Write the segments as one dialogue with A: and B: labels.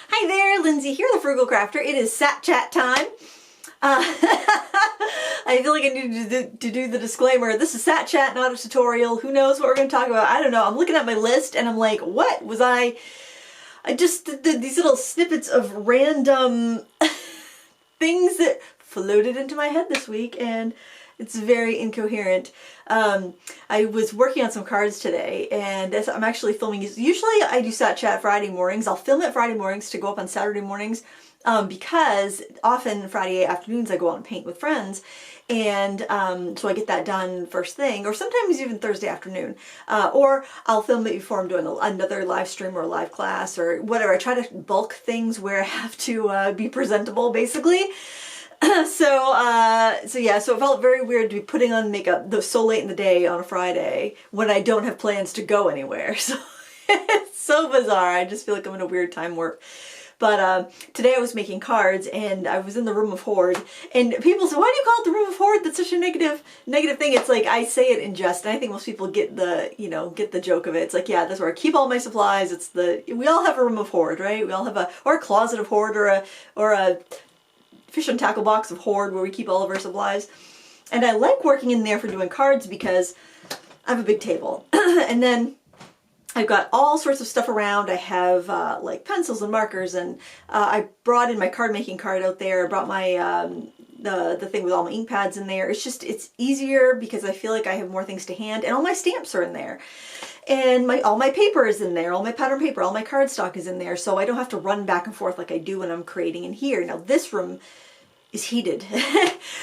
A: Hi there, Lindsay here, the Frugal Crafter. It is Sat Chat time. I feel like I need to do the disclaimer. This is Sat Chat, not a tutorial. Who knows what we're going to talk about? I don't know. I'm looking at my list and I'm like, what was I just did these little snippets of random things that floated into my head this week, and it's very incoherent. I was working on some cards today, and as I'm actually filming, usually I do Sat Chat Friday mornings. I'll film it Friday mornings to go up on Saturday mornings, because often Friday afternoons I go out and paint with friends, and so I get that done first thing, or sometimes even Thursday afternoon, or I'll film it before I'm doing another live stream or a live class or whatever. I try to bulk things where I have to be presentable, basically. So it felt very weird to be putting on makeup so late in the day on a Friday when I don't have plans to go anywhere. So it's so bizarre. I just feel like I'm in a weird time warp. But today I was making cards and I was in the room of hoard, and people say, why do you call it the room of hoard? That's such a negative thing. It's like, I say it in jest, and I think most people get the joke of it. It's like, yeah, that's where I keep all my supplies. We all have a room of hoard, right? We all have a closet of hoard, or a fish and tackle box of hoard where we keep all of our supplies. And I like working in there for doing cards because I have a big table. And then I've got all sorts of stuff around. I have like pencils and markers, and I brought in my card making card out there. I brought my the thing with all my ink pads in there. It's easier because I feel like I have more things to hand, and all my stamps are in there. And all my paper is in there, all my pattern paper, all my cardstock is in there, so I don't have to run back and forth like I do when I'm creating in here. Now this room is heated,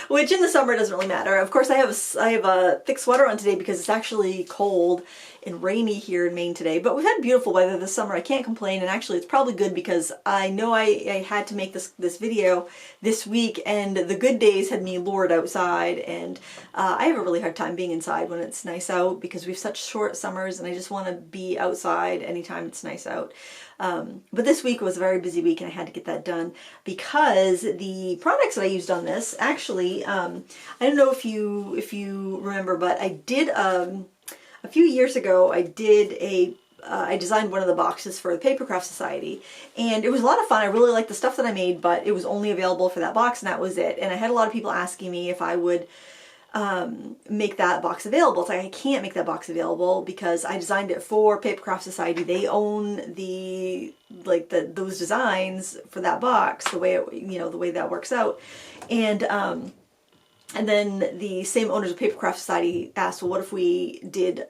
A: which in the summer doesn't really matter. Of course, I have a thick sweater on today because it's actually cold and rainy here in Maine today, but we've had beautiful weather this summer. I can't complain, and actually it's probably good because I know I had to make this video this week, and the good days had me lured outside, and I have a really hard time being inside when it's nice out because we have such short summers, and I just want to be outside anytime it's nice out. But this week was a very busy week, and I had to get that done because the products that I used on this, actually, I don't know if you remember, but I did a few years ago, I designed one of the boxes for the Papercraft Society, and it was a lot of fun. I really liked the stuff that I made, but it was only available for that box, and that was it. And I had a lot of people asking me if I would make that box available. It's like, I can't make that box available because I designed it for Papercraft Society. They own those designs for that box, the way the way that works out. And then the same owners of Papercraft Society asked, well, what if we did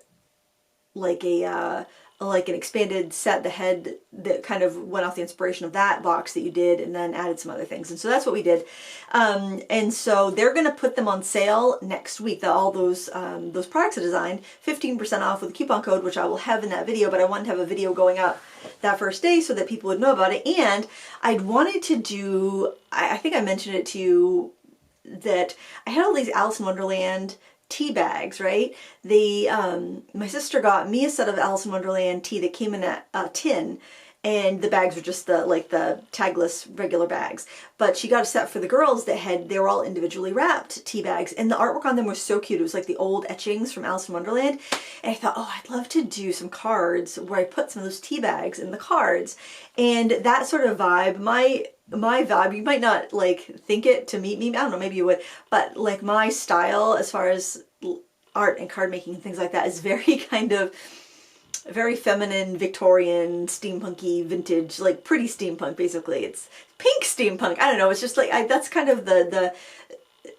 A: like an expanded set that kind of went off the inspiration of that box that you did, and then added some other things. And so that's what we did. And so they're going to put them on sale next week. All those products I designed, 15% off with a coupon code, which I will have in that video, but I wanted to have a video going up that first day so that people would know about it. And I'd wanted to do, I think I mentioned it to you, that I had all these Alice in Wonderland tea bags, right? My sister got me a set of Alice in Wonderland tea that came in a tin, and the bags were just the tagless regular bags. But she got a set for the girls they were all individually wrapped tea bags, and the artwork on them was so cute. It was like the old etchings from Alice in Wonderland. And I thought, oh, I'd love to do some cards where I put some of those tea bags in the cards. And that sort of vibe, my vibe, you might not think it to meet me, I don't know, maybe you would, but my style as far as art and card making and things like that is very very feminine, Victorian, steampunky, vintage, pretty steampunk, basically. It's pink steampunk. I don't know. It's just that's kind of the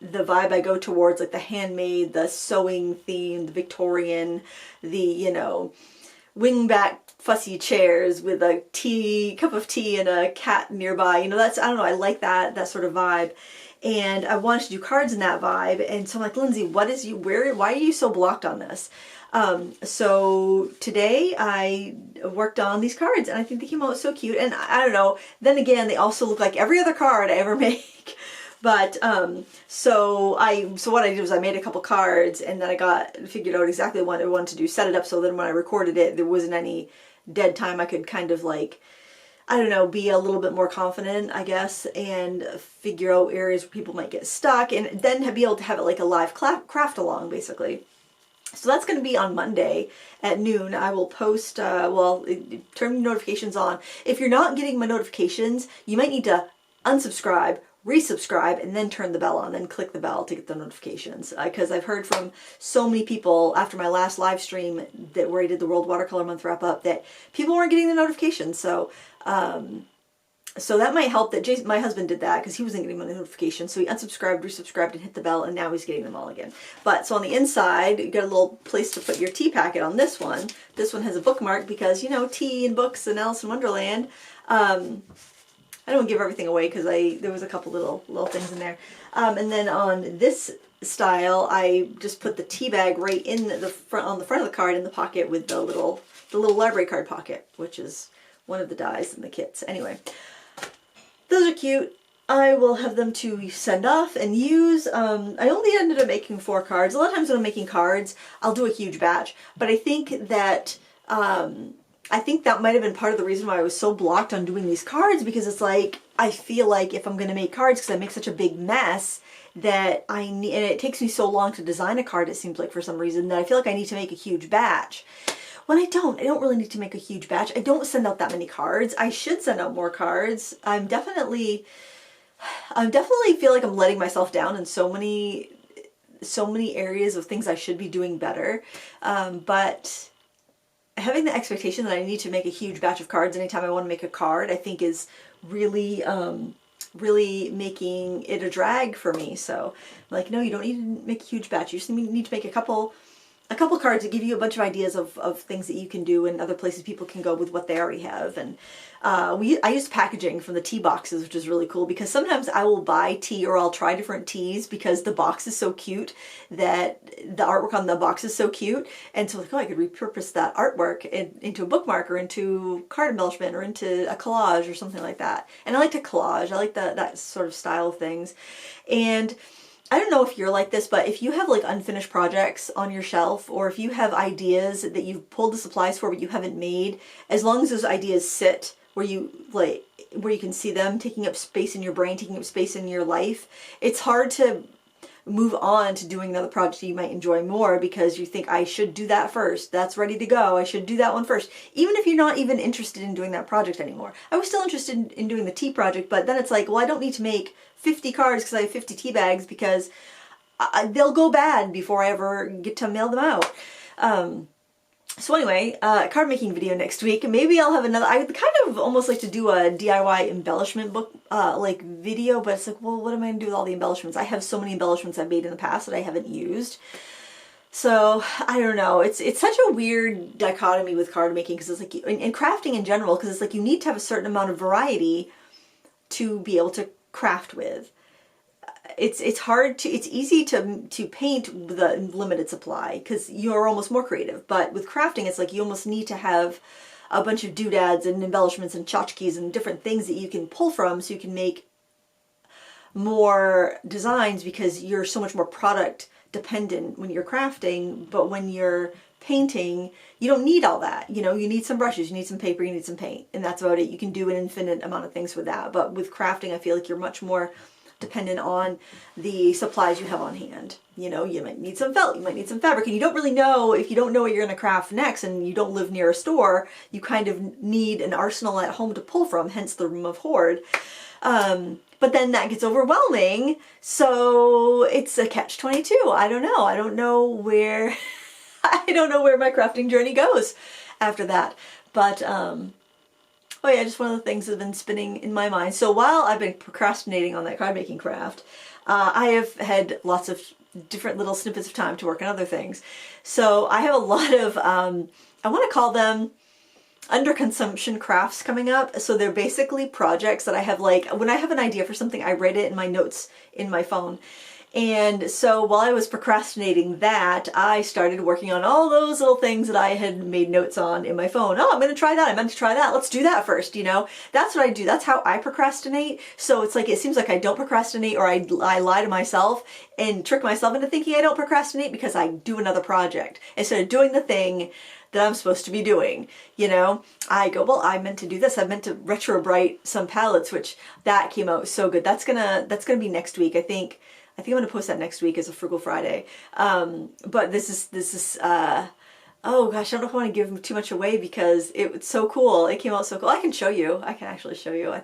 A: vibe I go towards, the handmade, the sewing themed, Victorian, the, wingback fussy chairs with a cup of tea and a cat nearby. I don't know, I like that sort of vibe. And I wanted to do cards in that vibe. And so I'm like, Lindsay, why are you so blocked on this? So today I worked on these cards, and I think they came out so cute. And I don't know, then again, they also look like every other card I ever make. But so what I did was I made a couple cards, and then I figured out exactly what I wanted to do, set it up so that when I recorded it, there wasn't any dead time. I could kind of I don't know, be a little bit more confident, I guess, and figure out areas where people might get stuck, and then be able to have it like a live craft along, basically. So that's going to be on Monday at noon. I will post, well, turn notifications on. If you're not getting my notifications, you might need to unsubscribe, resubscribe, and then turn the bell on, then click the bell to get the notifications. Because I've heard from so many people after my last live stream where I did the World Watercolor Month wrap up that people weren't getting the notifications. So, so that might help that my husband did that because he wasn't getting my notifications. So he unsubscribed, resubscribed, and hit the bell, and now he's getting them all again. But so on the inside, you got a little place to put your tea packet on this one. This one has a bookmark because, you know, tea and books and Alice in Wonderland. I don't give everything away because there was a couple little things in there. And then on this style, I just put the tea bag right in the front, on the front of the card in the pocket with the little library card pocket, which is one of the dies in the kits. Anyway. Those are cute. I will have them to send off and use. I only ended up making 4 cards. A lot of times when I'm making cards, I'll do a huge batch. But I think that might have been part of the reason why I was so blocked on doing these cards, because it's like, I feel like if I'm going to make cards, because I make such a big mess, that I need, and it takes me so long to design a card, it seems like, for some reason, that I feel like I need to make a huge batch. When I don't really need to make a huge batch. I don't send out that many cards. I should send out more cards. I definitely feel like I'm letting myself down in so many areas of things I should be doing better. But having the expectation that I need to make a huge batch of cards anytime I want to make a card, I think is really, really making it a drag for me. So I'm like, no, you don't need to make a huge batch. You just need to make a couple cards that give you a bunch of ideas of things that you can do and other places people can go with what they already have. And I use packaging from the tea boxes, which is really cool, because sometimes I will buy tea or I'll try different teas because the box is so cute, that the artwork on the box is so cute. And so like, oh, I could repurpose that artwork into a bookmark or into card embellishment or into a collage or something like that. And I like to collage. I like that sort of style of things. And I don't know if you're like this, but if you have like unfinished projects on your shelf, or if you have ideas that you've pulled the supplies for but you haven't made, as long as those ideas sit where you can see them taking up space in your brain, taking up space in your life, it's hard to move on to doing another project you might enjoy more, because you think, I should do that first. That's ready to go. I should do that one first. Even if you're not even interested in doing that project anymore. I was still interested in doing the tea project, but then it's like, well, I don't need to make 50 cards because I have 50 tea bags, because they'll go bad before I ever get to mail them out. So anyway, card making video next week. Maybe I'll have another. I would kind of almost like to do a DIY embellishment book like video, but it's like, well, what am I gonna do with all the embellishments? I have so many embellishments I've made in the past that I haven't used. So I don't know. It's such a weird dichotomy with card making, because it's like, and crafting in general, because it's like you need to have a certain amount of variety to be able to craft with. It's easy to paint with a limited supply because you're almost more creative, but with crafting it's like you almost need to have a bunch of doodads and embellishments and tchotchkes and different things that you can pull from, so you can make more designs, because you're so much more product dependent when you're crafting. But when you're painting, you don't need all that. You know, you need some brushes, you need some paper, you need some paint, and that's about it. You can do an infinite amount of things with that. But with crafting, I feel like you're much more dependent on the supplies you have on hand. You know, you might need some felt, you might need some fabric, and you don't really know, if you don't know what you're going to craft next and you don't live near a store, you kind of need an arsenal at home to pull from, hence the room of hoard. But then that gets overwhelming, so it's a catch-22. I don't know. I don't know where my crafting journey goes after that. But oh yeah, just one of the things that have been spinning in my mind. So while I've been procrastinating on that card making craft, I have had lots of different little snippets of time to work on other things. So I have a lot of, I want to call them under consumption crafts coming up. So they're basically projects that I have, like, when I have an idea for something, I write it in my notes in my phone. And so while I was procrastinating that, I started working on all those little things that I had made notes on in my phone. Oh, I'm going to try that. I meant to try that. Let's do that first, you know? That's what I do. That's how I procrastinate. So it's like, it seems like I don't procrastinate, or I lie to myself and trick myself into thinking I don't procrastinate because I do another project instead of doing the thing that I'm supposed to be doing. You know, I go, well, I meant to do this. I meant to retro bright some palettes, which that came out so good. That's gonna be next week. I think I think I'm going to post that next week as a Frugal Friday. But this is oh gosh, I don't know if I want to give too much away because it's so cool. It came out so cool. I can show you. I can actually show you.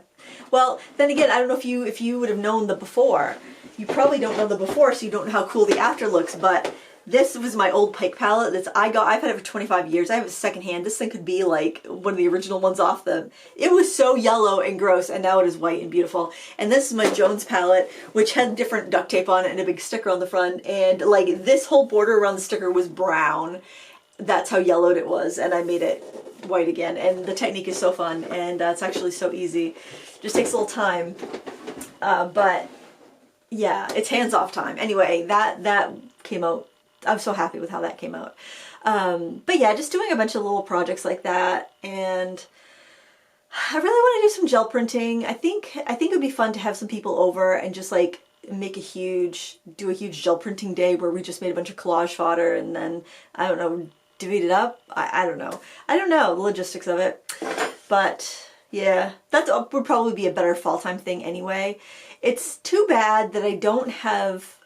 A: Well, then again, I don't know if you would have known the before. You probably don't know the before, so you don't know how cool the after looks, but this was my old Pike palette I've had it for 25 years. I have it secondhand. This thing could be like one of the original ones off them. It was so yellow and gross, and now it is white and beautiful. And this is my Jones palette, which had different duct tape on it and a big sticker on the front. And like this whole border around the sticker was brown. That's how yellowed it was, and I made it white again. And the technique is so fun, and it's actually so easy. Just takes a little time, but yeah, it's hands-off time. Anyway, that came out. I'm so happy with how that came out. But yeah, just doing a bunch of little projects like that, and I really want to do some gel printing. I think it would be fun to have some people over and just like do a huge gel printing day where we just made a bunch of collage fodder and then, I don't know, divvied it up. I don't know. I don't know the logistics of it, but yeah, that would probably be a better fall time thing anyway. It's too bad that I don't have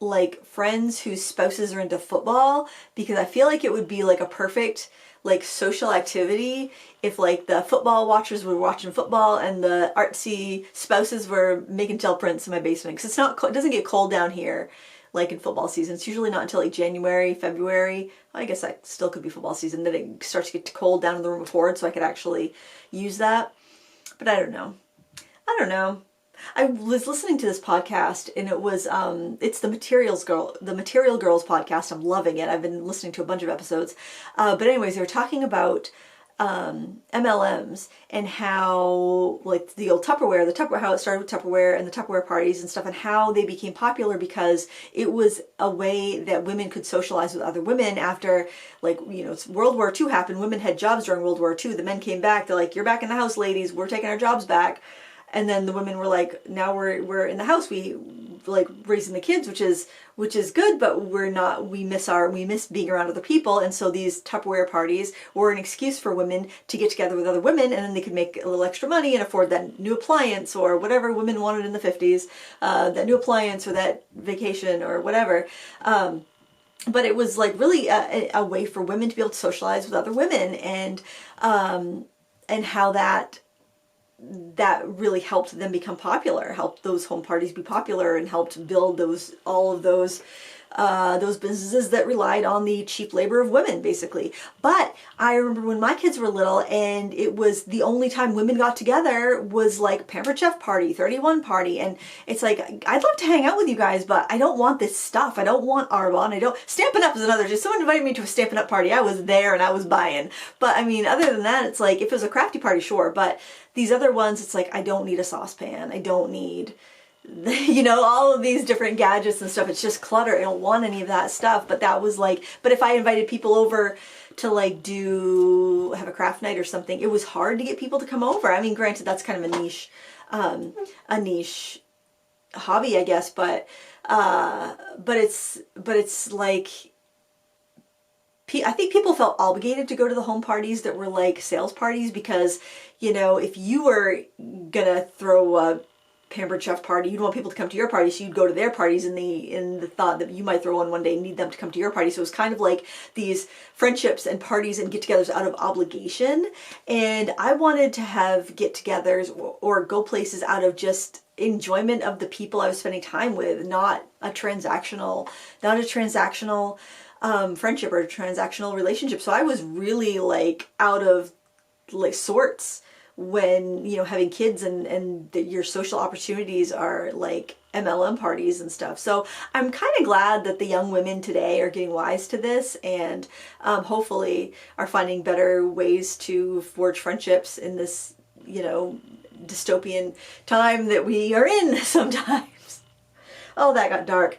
A: like friends whose spouses are into football, because I feel like it would be like a perfect like social activity if like the football watchers were watching football and the artsy spouses were making gel prints in my basement, because it doesn't get cold down here like in football season. It's usually not until like January, February. I guess that still could be football season, that it starts to get cold down in the room before, so I could actually use that. But I don't know. I was listening to this podcast, and it was it's the Material Girls podcast. I'm loving it. I've been listening to a bunch of episodes. But anyways, they were talking about MLMs and how like the old Tupperware, how it started with Tupperware and the Tupperware parties and stuff, and how they became popular because it was a way that women could socialize with other women after, like, you know, World War II happened. Women had jobs during World War II. The men came back. They're like, "You're back in the house, ladies. We're taking our jobs back." And then the women were like, "Now we're in the house. We like raising the kids, which is good, but we miss being around other people." And so these Tupperware parties were an excuse for women to get together with other women, and then they could make a little extra money and afford that new appliance or whatever women wanted in the 50s, that new appliance or that vacation or whatever. But it was like really a way for women to be able to socialize with other women, and how that really helped them become popular, helped those home parties be popular, and helped build all of those businesses that relied on the cheap labor of women, basically. But I remember when my kids were little, and it was the only time women got together was like Pampered Chef party, 31 party, and it's like, I'd love to hang out with you guys, but I don't want this stuff. I don't want Arbonne. Stampin' Up! Is another. Just someone invited me to a Stampin' Up! Party. I was there and I was buying. But I mean, other than that, it's like, if it was a crafty party, sure, but these other ones, it's like, I don't need a saucepan. I don't need, you know, all of these different gadgets and stuff. It's just clutter. I don't want any of that stuff. But that was like, but if I invited people over to like have a craft night or something, it was hard to get people to come over. I mean, granted, that's kind of a niche hobby, I guess, but it's like, I think people felt obligated to go to the home parties that were like sales parties, because, you know, if you were gonna throw a Pampered Chef party, you'd want people to come to your party, so you'd go to their parties in the thought that you might throw one day and need them to come to your party. So it was kind of like these friendships and parties and get-togethers out of obligation. And I wanted to have get-togethers or go places out of just enjoyment of the people I was spending time with, not a transactional friendship or a transactional relationship. So I was really like out of like sorts when, you know, having kids and your social opportunities are like MLM parties and stuff. So I'm kind of glad that the young women today are getting wise to this, and hopefully are finding better ways to forge friendships in this, you know, dystopian time that we are in sometimes. Oh, that got dark.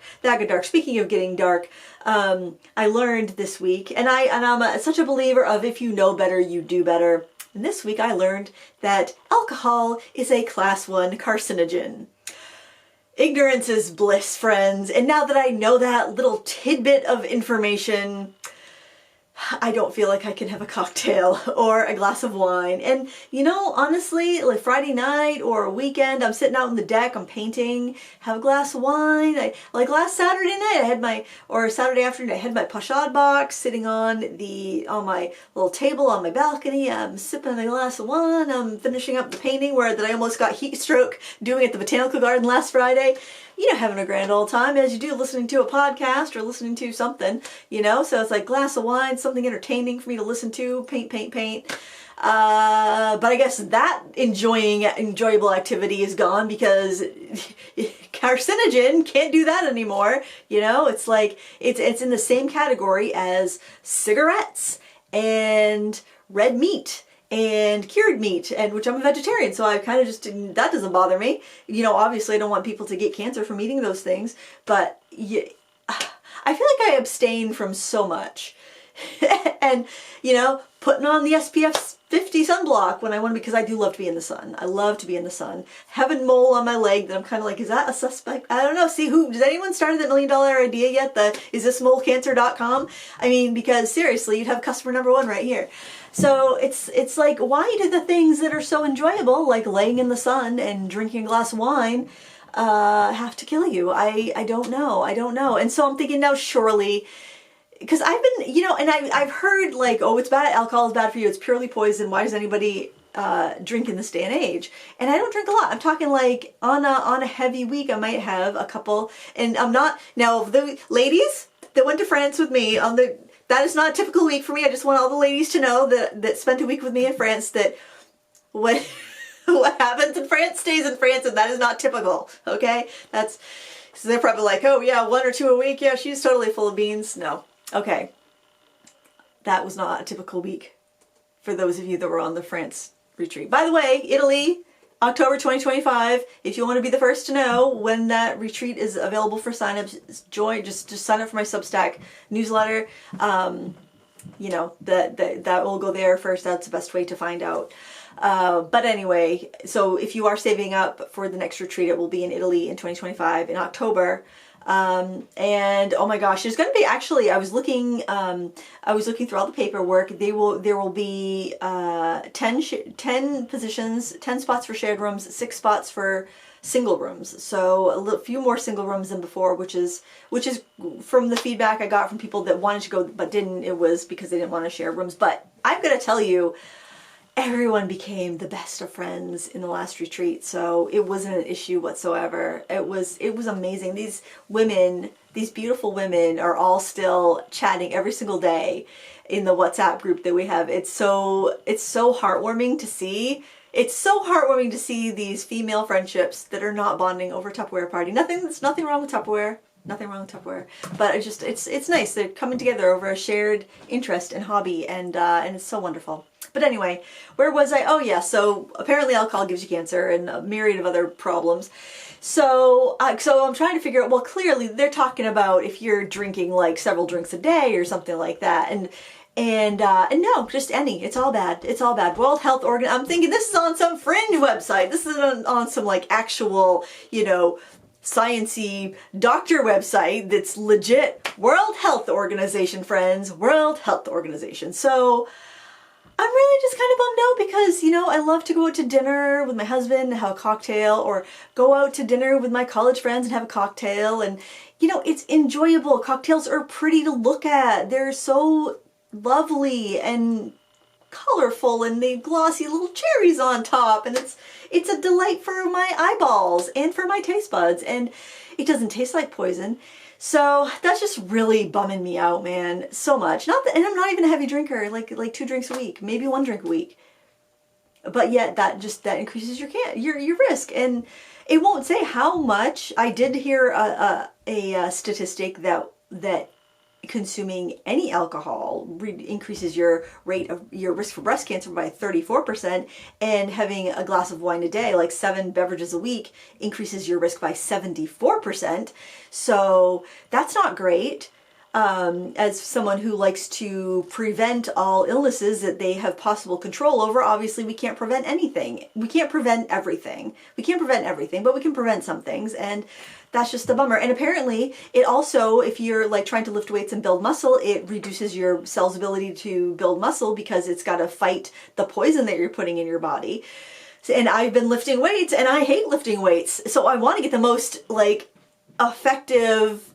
A: Speaking of getting dark, I learned this week, and I'm such a believer of if you know better, you do better. And this week I learned that alcohol is a class 1 carcinogen. Ignorance is bliss, friends. And now that I know that little tidbit of information, I don't feel like I can have a cocktail or a glass of wine. And you know, honestly, like Friday night or a weekend, I'm sitting out on the deck, I'm painting, have a glass of wine. Like last Saturday night, or Saturday afternoon, I had my pochade box sitting on my little table on my balcony. I'm sipping a glass of wine. I'm finishing up the painting that I almost got heat stroke doing at the botanical garden last Friday. You know, having a grand old time as you do listening to a podcast or listening to something, you know, so it's like glass of wine, something entertaining for me to listen to, paint. But I guess that enjoyable activity is gone because carcinogen can't do that anymore. You know, it's like, it's in the same category as cigarettes and red meat and cured meat, and which I'm a vegetarian, so I kind of just that doesn't bother me. You know, obviously I don't want people to get cancer from eating those things, but yeah, I feel like I abstain from so much. And you know, putting on the SPF 50 sunblock when I want to, because I do love to be in the sun. I love to be in the sun. Having mole on my leg that I'm kind of like, is that a suspect? I don't know. See, does anyone started that $1 million idea yet? Is this molecancer.com? I mean, because seriously, you'd have customer number one right here. So it's like, why do the things that are so enjoyable, like laying in the sun and drinking a glass of wine, have to kill you? I don't know. And so I'm thinking now, surely, because I've been, you know, and I've heard like, oh, it's bad, alcohol is bad for you, it's purely poison, why does anybody drink in this day and age? And I don't drink a lot. I'm talking like on a heavy week I might have a couple, and I'm not, now the ladies that went to France with me that is not a typical week for me. I just want all the ladies to know that spent a week with me in France, that what happens in France stays in France, and that is not typical, okay? So they're probably like, oh yeah, 1 or 2 a week, yeah, she's totally full of beans. No. Okay. That was not a typical week for those of you that were on the France retreat. By the way, Italy, October 2025, if you want to be the first to know when that retreat is available for sign-ups, just sign up for my Substack newsletter. You know, that will go there first. That's the best way to find out. But anyway, so if you are saving up for the next retreat, it will be in Italy in 2025 in October. And oh my gosh, there's going to be, actually, I was looking through all the paperwork. There will be 10 positions, 10 spots for shared rooms, 6 spots for single rooms. So a few more single rooms than before, which is from the feedback I got from people that wanted to go but didn't. It was because they didn't want to share rooms. But I'm going to tell you, everyone became the best of friends in the last retreat, so it wasn't an issue whatsoever. It was amazing. These women, these beautiful women, are all still chatting every single day in the WhatsApp group that we have. It's so heartwarming to see. It's so heartwarming to see these female friendships that are not bonding over Tupperware party. There's nothing wrong with Tupperware. Nothing wrong with Tupperware, but it's nice. They're coming together over a shared interest and hobby, and it's so wonderful. But anyway, where was I? Oh yeah, so apparently alcohol gives you cancer and a myriad of other problems. So I'm trying to figure out, well, clearly they're talking about if you're drinking like several drinks a day or something like that, and no, just any. It's all bad. It's all bad. World Health Organ. I'm thinking this is on some fringe website. This is on some like actual, you know, sciencey doctor website that's legit. World Health Organization, friends. World Health Organization. So I'm really just kind of bummed out because, you know, I love to go out to dinner with my husband and have a cocktail, or go out to dinner with my college friends and have a cocktail. And, you know, it's enjoyable. Cocktails are pretty to look at. They're so lovely and colorful, and they glossy little cherries on top, and it's a delight for my eyeballs and for my taste buds, and it doesn't taste like poison. So that's just really bumming me out, man, so much. And I'm not even a heavy drinker, like 2 drinks a week, maybe 1 drink a week. But yet that increases your risk, and it won't say how much. I did hear a statistic that consuming any alcohol increases your risk for breast cancer by 34%, and having a glass of wine a day, like 7 beverages a week, increases your risk by 74%. So that's not great. as someone who likes to prevent all illnesses that they have possible control over, obviously we can't prevent anything. We can't prevent everything. We can't prevent everything, but we can prevent some things, and that's just a bummer. And apparently it also, if you're like trying to lift weights and build muscle, it reduces your cell's ability to build muscle because it's got to fight the poison that you're putting in your body. And I've been lifting weights and I hate lifting weights. So I want to get the most like effective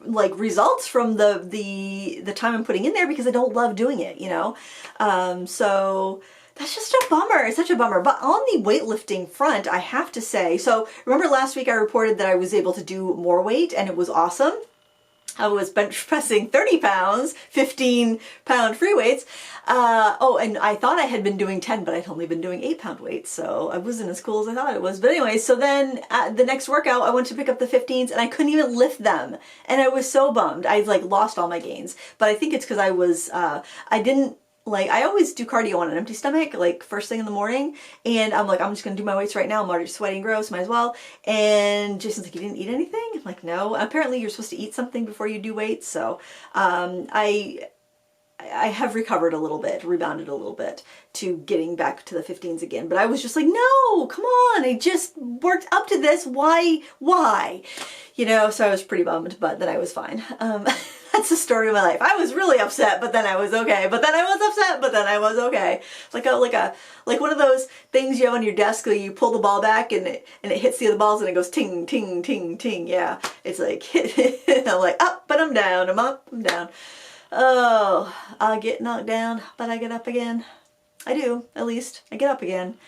A: like results from the time I'm putting in there, because I don't love doing it, you know? So that's just a bummer. It's such a bummer. But on the weightlifting front, I have to say, so remember last week I reported that I was able to do more weight and it was awesome. I was bench pressing 30 pounds, 15-pound free weights. Oh, and I thought I had been doing 10, but I'd only been doing 8-pound weights, so I wasn't as cool as I thought it was. But anyway, so then at the next workout, I went to pick up the 15s, and I couldn't even lift them. And I was so bummed. I like lost all my gains. But I think it's because I was, I didn't, like, I always do cardio on an empty stomach, like first thing in the morning, and I'm like, I'm just gonna do my weights right now. I'm already sweating gross, might as well. And Jason's like, you didn't eat anything? I'm like, no. Apparently you're supposed to eat something before you do weights, so I have recovered a little bit, rebounded a little bit to getting back to the 15s again. But I was just like, no, come on, I just worked up to this, why? You know, so I was pretty bummed, but then I was fine. That's the story of my life. I was really upset, but then I was okay. But then I was upset, but then I was okay. Like one of those things you have on your desk that you pull the ball back and it hits the other balls and it goes ting, ting, ting, ting. Yeah, it's like, I'm like up, but I'm down. I'm up, I'm down. Oh, I get knocked down, but I get up again. I do, at least. I get up again.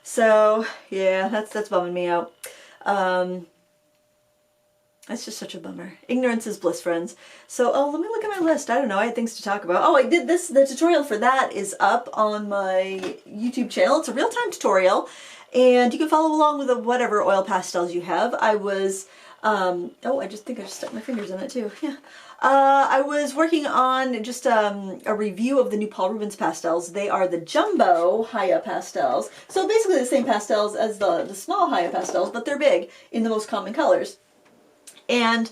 A: So yeah, that's bumming me out. That's just such a bummer. Ignorance is bliss, friends. So, oh, let me look at my list. I don't know, I had things to talk about. Oh, I did this, the tutorial for that is up on my YouTube channel. It's a real-time tutorial, and you can follow along with whatever oil pastels you have. I was, oh, I just think I just stuck my fingers in it too, yeah. I was working on just a review of the new Paul Rubens pastels. They are the Jumbo Haya pastels. So basically the same pastels as the small Haya pastels, but they're big in the most common colors. And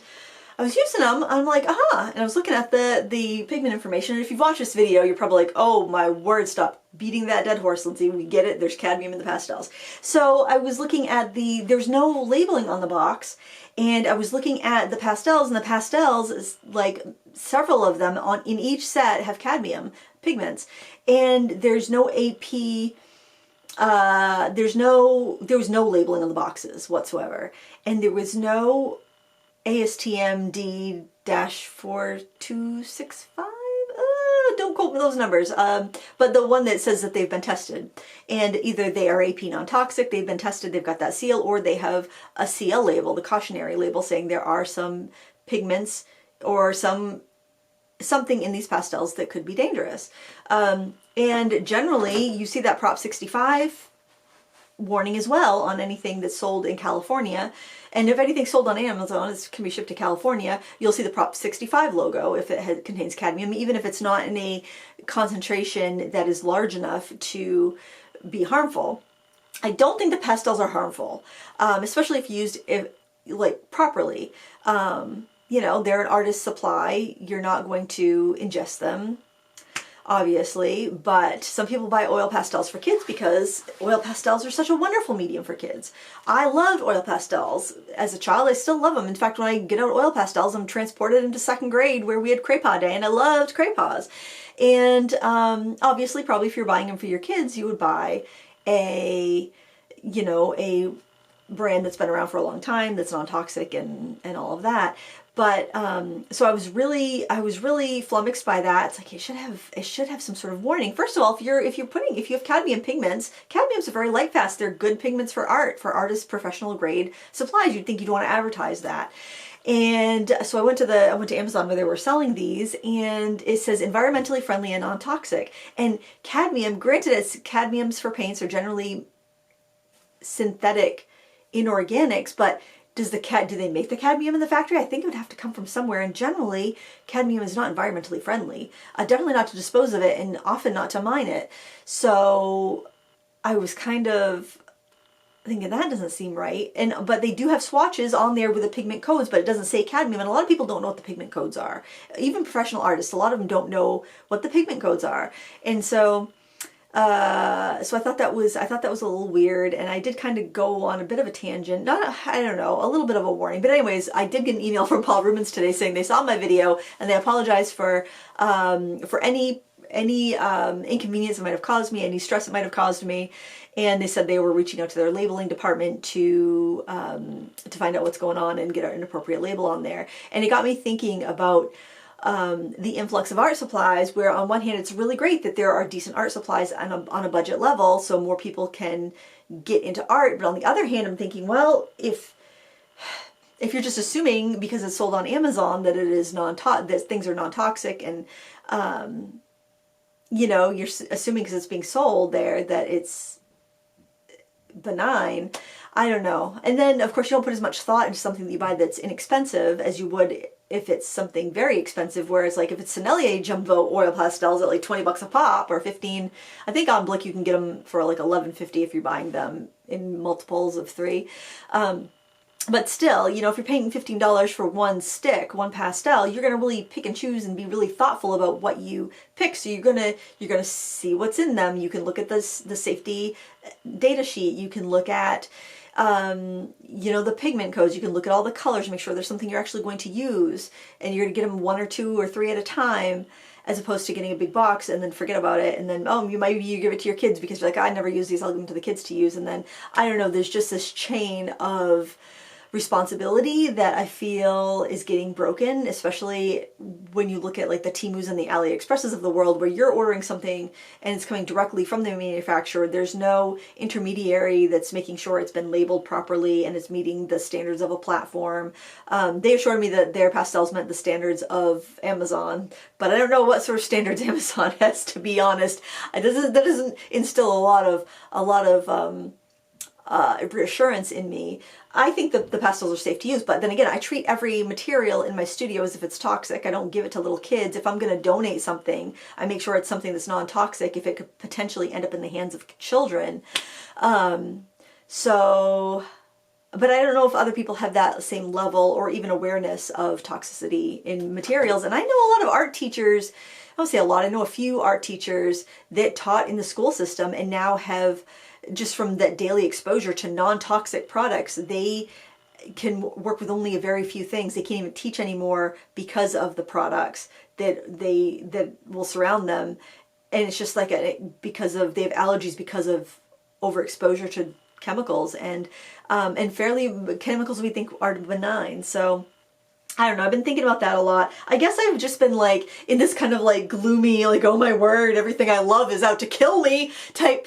A: I was using them, I'm like, aha, and I was looking at the pigment information, and if you've watched this video, you're probably like, oh my word, stop beating that dead horse, Lindsay, we get it, there's cadmium in the pastels. So I was looking at there's no labeling on the box, and I was looking at the pastels, and the pastels, is like several of them in each set have cadmium pigments, and there's no AP, there was no labeling on the boxes whatsoever, and there was no ASTM D-4265? Don't quote me those numbers, but the one that says that they've been tested, and either they are AP non-toxic, they've been tested, they've got that seal, or they have a CL label, the cautionary label, saying there are some pigments or something in these pastels that could be dangerous. And generally you see that Prop 65 warning as well on anything that's sold in California. And if anything's sold on Amazon, it can be shipped to California, you'll see the Prop 65 logo if it contains cadmium, even if it's not in a concentration that is large enough to be harmful. I don't think the pastels are harmful, especially if used like properly. You know, they're an artist's supply. You're not going to ingest them, obviously, but some people buy oil pastels for kids because oil pastels are such a wonderful medium for kids. I loved oil pastels as a child. I still love them. In fact, when I get out oil pastels, I'm transported into second grade where we had Craypaw Day, and I loved Craypaws. And obviously, probably if you're buying them for your kids, you would buy a brand that's been around for a long time, that's non-toxic and all of that. But so I was really flummoxed by that. It's like it should have some sort of warning. First of all, if you have cadmium pigments, cadmium's a very light fast. They're good pigments for art, for artists' professional grade supplies. You'd think you'd want to advertise that. And so I went to Amazon where they were selling these, and it says environmentally friendly and non-toxic. And cadmium, granted, cadmiums for paints are generally synthetic inorganics, but do they make the cadmium in the factory? I think it would have to come from somewhere, and generally cadmium is not environmentally friendly. Definitely not to dispose of it, and often not to mine it. So I was kind of thinking that doesn't seem right. But they do have swatches on there with the pigment codes, but it doesn't say cadmium, and a lot of people don't know what the pigment codes are. Even professional artists, a lot of them don't know what the pigment codes are. And so so I thought that was a little weird, and I did kind of go on a bit of a tangent. I don't know, a little bit of a warning. But anyways, I did get an email from Paul Rubens today saying they saw my video and they apologized for any inconvenience it might have caused me, any stress it might have caused me. And they said they were reaching out to their labeling department to find out what's going on and get an appropriate label on there. And it got me thinking about the influx of art supplies, where on one hand it's really great that there are decent art supplies on a budget level so more people can get into art, but on the other hand I'm thinking, well, if you're just assuming because it's sold on Amazon that it is that things are non-toxic, and you know, you're assuming because it's being sold there that it's benign. I don't know. And then of course you don't put as much thought into something that you buy that's inexpensive as you would if it's something very expensive, whereas like if it's Sennelier jumbo oil pastels at like 20 bucks a pop, or 15, I think on Blick you can get them for like $11.50 if you're buying them in multiples of 3. But still, you know, if you're paying $15 for one stick, one pastel, you're gonna really pick and choose and be really thoughtful about what you pick. So you're gonna see what's in them. You can look at the safety data sheet. You can look at you know, the pigment codes. You can look at all the colors, make sure there's something you're actually going to use, and you're gonna get them 1 or 2 or 3 at a time, as opposed to getting a big box and then forget about it, and then you give it to your kids because you're like, I never use these, I'll give them to the kids to use, and then I don't know, there's just this chain of responsibility that I feel is getting broken, especially when you look at like the Temus and the AliExpresses of the world, where you're ordering something and it's coming directly from the manufacturer. There's no intermediary that's making sure it's been labeled properly and it's meeting the standards of a platform. They assured me that their pastels met the standards of Amazon, but I don't know what sort of standards Amazon has, to be honest. That doesn't instill a lot of reassurance in me. I think that the pastels are safe to use, but then again, I treat every material in my studio as if it's toxic. I don't give it to little kids. If I'm going to donate something, I make sure it's something that's non-toxic if it could potentially end up in the hands of children. So, but I don't know if other people have that same level or even awareness of toxicity in materials. And I know a lot of art teachers, I don't say a lot, I know a few art teachers that taught in the school system and now have, just from that daily exposure to non-toxic products, they can work with only a very few things. They can't even teach anymore because of the products that will surround them. And it's just like they have allergies because of overexposure to chemicals, and fairly chemicals we think are benign. So I don't know, I've been thinking about that a lot. I guess I've just been like in this kind of like gloomy, like, oh my word, everything I love is out to kill me type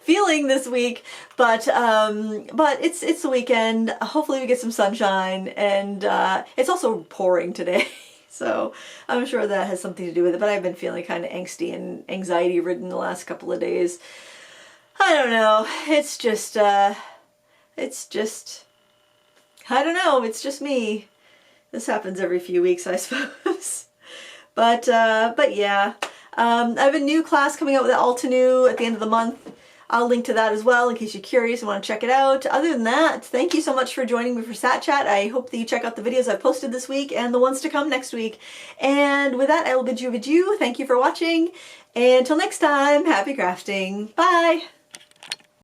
A: feeling this week. But it's the weekend. Hopefully we get some sunshine, and it's also pouring today. So I'm sure that has something to do with it, but I've been feeling kind of angsty and anxiety ridden the last couple of days. I don't know. It's just I don't know. It's just me. This happens every few weeks, I suppose. But yeah. I have a new class coming out with Altenew at the end of the month. I'll link to that as well in case you're curious and want to check it out. Other than that, thank you so much for joining me for Sat Chat. I hope that you check out the videos I've posted this week and the ones to come next week. And with that, I will bid you adieu. Thank you for watching. And until next time, happy crafting. Bye!